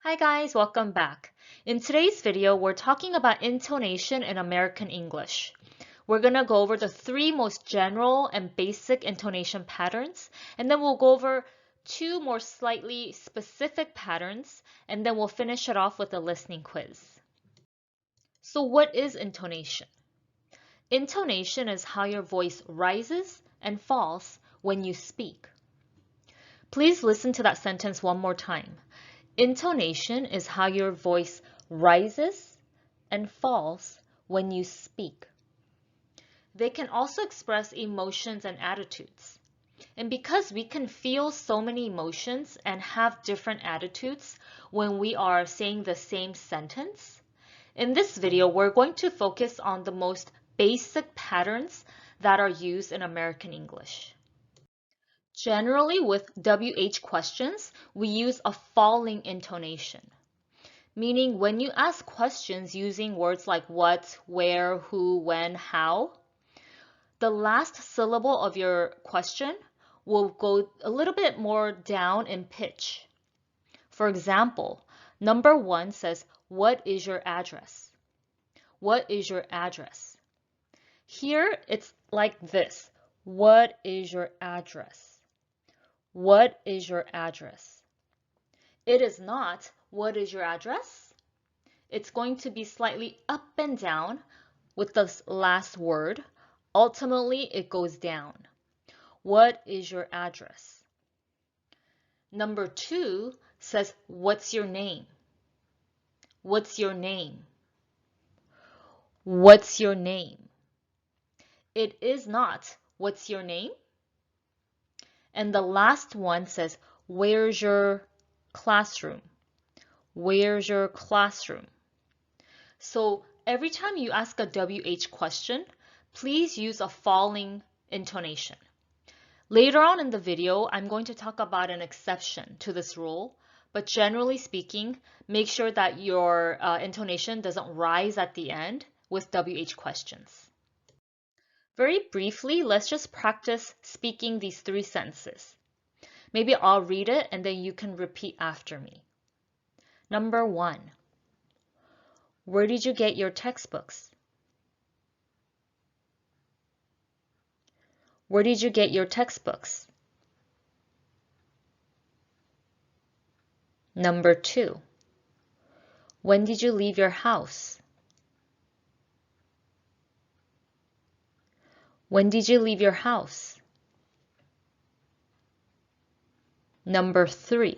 Hi guys, welcome back. In today's video, we're talking about intonation in American English. We're going to go over the three most general and basic intonation patterns, and then we'll go over two more slightly specific patterns, and then we'll finish it off with a listening quiz. So what is intonation? Intonation is how your voice rises and falls when you speak. Please listen to that sentence one more time. Intonation is how your voice rises and falls when you speak. They can also express emotions and attitudes. And because we can feel so many emotions and have different attitudes when we are saying the same sentence, in this video, we're going to focus on the most basic patterns that are used in American English. Generally, with WH questions, we use a falling intonation, meaning when you ask questions using words like what, where, who, when, how, the last syllable of your question will go a little bit more down in pitch. For example, number 1 says, "What is your address?" What is your address? Here, it's like this. What is your address? What is your address? It is not, what is your address? It's going to be slightly up and down with this last word. Ultimately, it goes down. What is your address? Number 2 says, what's your name? What's your name? What's your name? It is not, what's your name? And the last one says, where's your classroom? Where's your classroom? So every time you ask a WH question, please use a falling intonation. Later on in the video, I'm going to talk about an exception to this rule, but generally speaking, make sure that your intonation doesn't rise at the end with WH questions. Very briefly, let's just practice speaking these three sentences. Maybe I'll read it and then you can repeat after me. Number 1. Where did you get your textbooks? Where did you get your textbooks? Number 2. When did you leave your house? When did you leave your house? Number 3.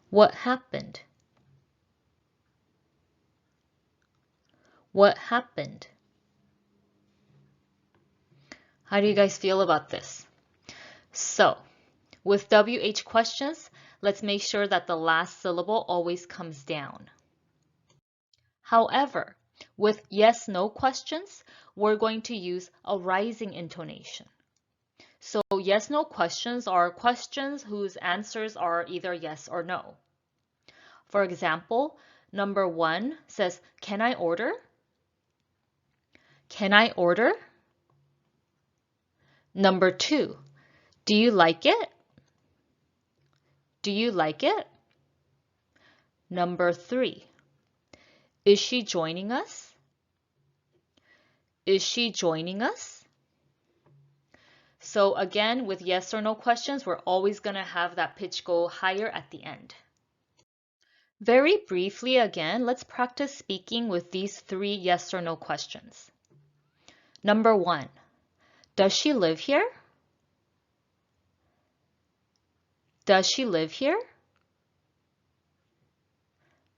What happened? What happened? How do you guys feel about this? So, with WH questions, let's make sure that the last syllable always comes down. However, with yes/no questions, we're going to use a rising intonation. So yes/no questions are questions whose answers are either yes or no. For example, number 1 says, can I order? Can I order? Number 2, do you like it? Do you like it? Number 3, is she joining us? Is she joining us? So again, with yes or no questions, we're always going to have that pitch go higher at the end. Very briefly again, let's practice speaking with these three yes or no questions. Number 1, does she live here? Does she live here?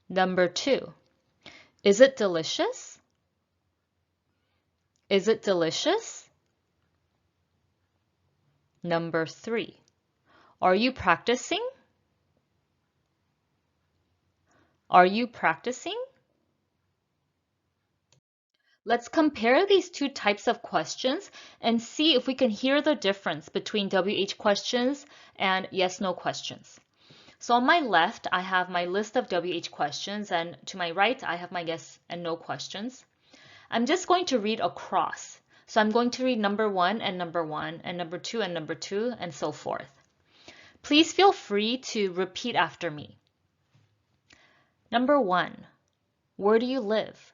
Number 2, is it delicious? Is it delicious? Number 3, are you practicing? Are you practicing? Let's compare these two types of questions and see if we can hear the difference between WH questions and yes/no questions. So on my left, I have my list of WH questions, and to my right, I have my yes and no questions. I'm just going to read across. So I'm going to read number 1 and number 1, and number 2 and number 2, and so forth. Please feel free to repeat after me. Number 1, where do you live?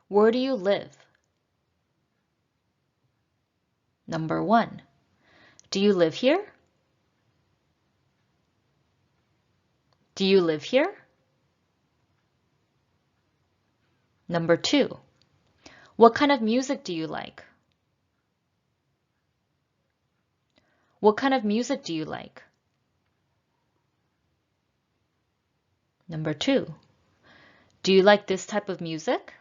Where do you live? Number 1, do you live here? Do you live here? Number 2, what kind of music do you like? What kind of music do you like? Number 2, do you like this type of music?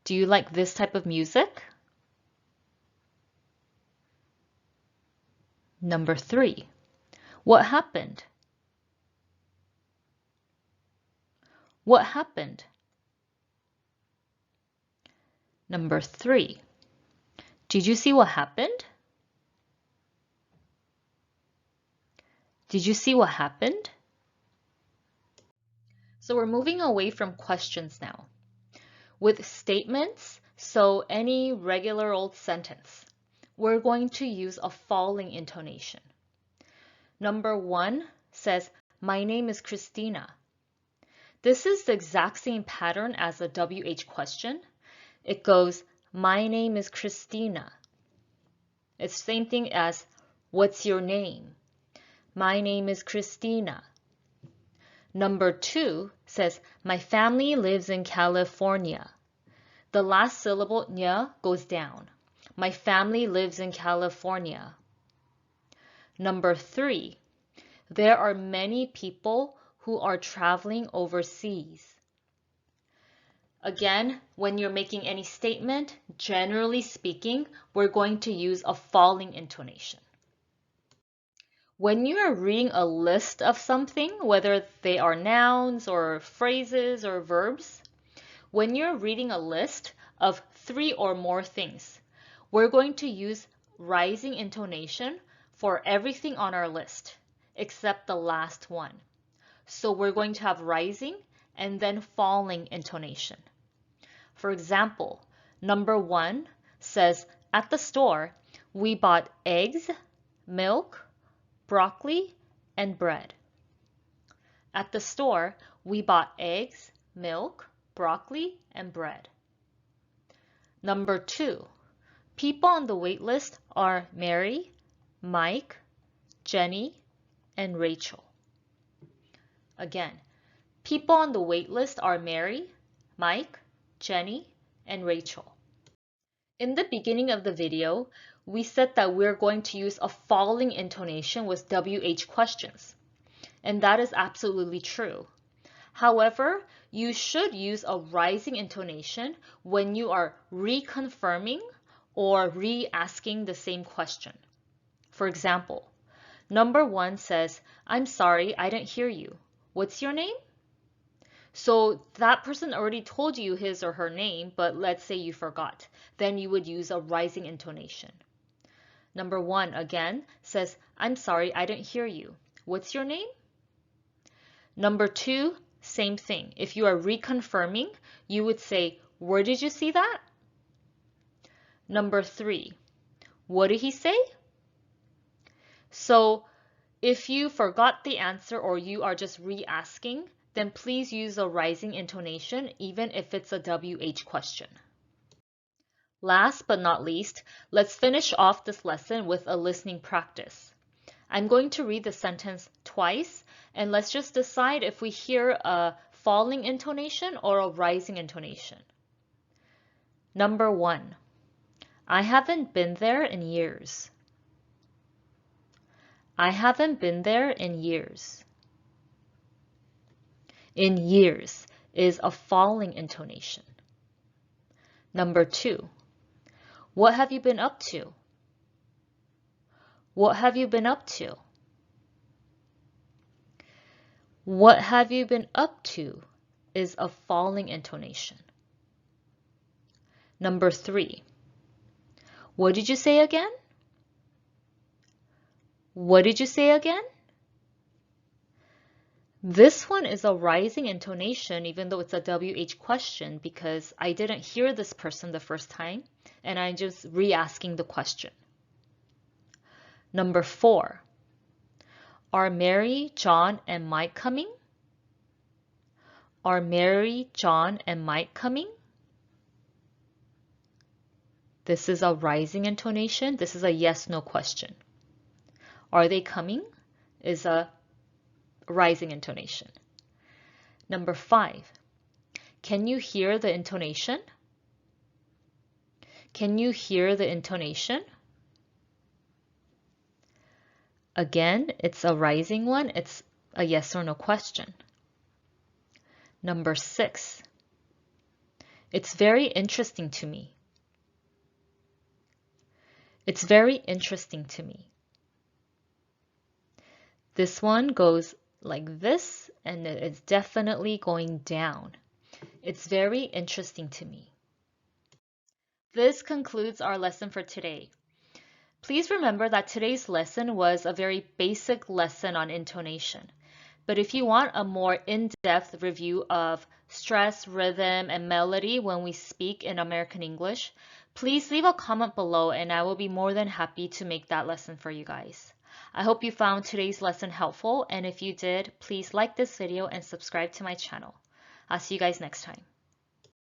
Do you like this type of music? Number 3, what happened? What happened? Number 3, did you see what happened? Did you see what happened? So we're moving away from questions now. With statements, so any regular old sentence, we're going to use a falling intonation. Number 1 says, my name is Christina. This is the exact same pattern as a WH question. It goes, my name is Christina. It's the same thing as, what's your name? My name is Christina. Number 2 says, my family lives in California. The last syllable, nya, goes down. My family lives in California. Number 3, there are many people who are traveling overseas. Again, when you're making any statement, generally speaking, we're going to use a falling intonation. When you are reading a list of something, whether they are nouns or phrases or verbs, when you're reading a list of 3 or more things, we're going to use rising intonation for everything on our list, except the last one. So we're going to have rising and then falling intonation. For example, number 1 says, at the store, we bought eggs, milk, broccoli, and bread. At the store, we bought eggs, milk, broccoli, and bread. Number 2, people on the wait list are Mary, Mike, Jenny, and Rachel. Again, people on the wait list are Mary, Mike, Jenny, and Rachel. In the beginning of the video, we said that we're going to use a falling intonation with WH questions, and that is absolutely true. However, you should use a rising intonation when you are reconfirming or re-asking the same question. For example, number 1 says, I'm sorry, I didn't hear you. What's your name? So that person already told you his or her name, but let's say you forgot. Then you would use a rising intonation. Number 1 again says, I'm sorry, I didn't hear you. What's your name? Number 2, same thing. If you are reconfirming, you would say, where did you see that? Number 3, what did he say? So if you forgot the answer or you are just re-asking, then please use a rising intonation even if it's a WH question. Last but not least, let's finish off this lesson with a listening practice. I'm going to read the sentence twice, and let's just decide if we hear a falling intonation or a rising intonation. Number 1, I haven't been there in years. I haven't been there in years. In years is a falling intonation. Number 2, what have you been up to? What have you been up to? What have you been up to is a falling intonation. Number 3, what did you say again? What did you say again? This one is a rising intonation even though it's a WH question because I didn't hear this person the first time and I'm just re-asking the question. Number 4, Are Mary, John, and Mike coming? Are Mary, John, and Mike coming? This is a rising intonation. This is a yes/no question. Are they coming? Is a rising intonation. Number 5. Can you hear the intonation? Can you hear the intonation? Again, it's a rising one. It's a yes or no question. Number 6. It's very interesting to me. It's very interesting to me. This one goes like this, and it's definitely going down. It's very interesting to me. This concludes our lesson for today. Please remember that today's lesson was a very basic lesson on intonation. But if you want a more in-depth review of stress, rhythm, and melody when we speak in American English, please leave a comment below and I will be more than happy to make that lesson for you guys. I hope you found today's lesson helpful, and if you did, please like this video and subscribe to my channel. I'll see you guys next time.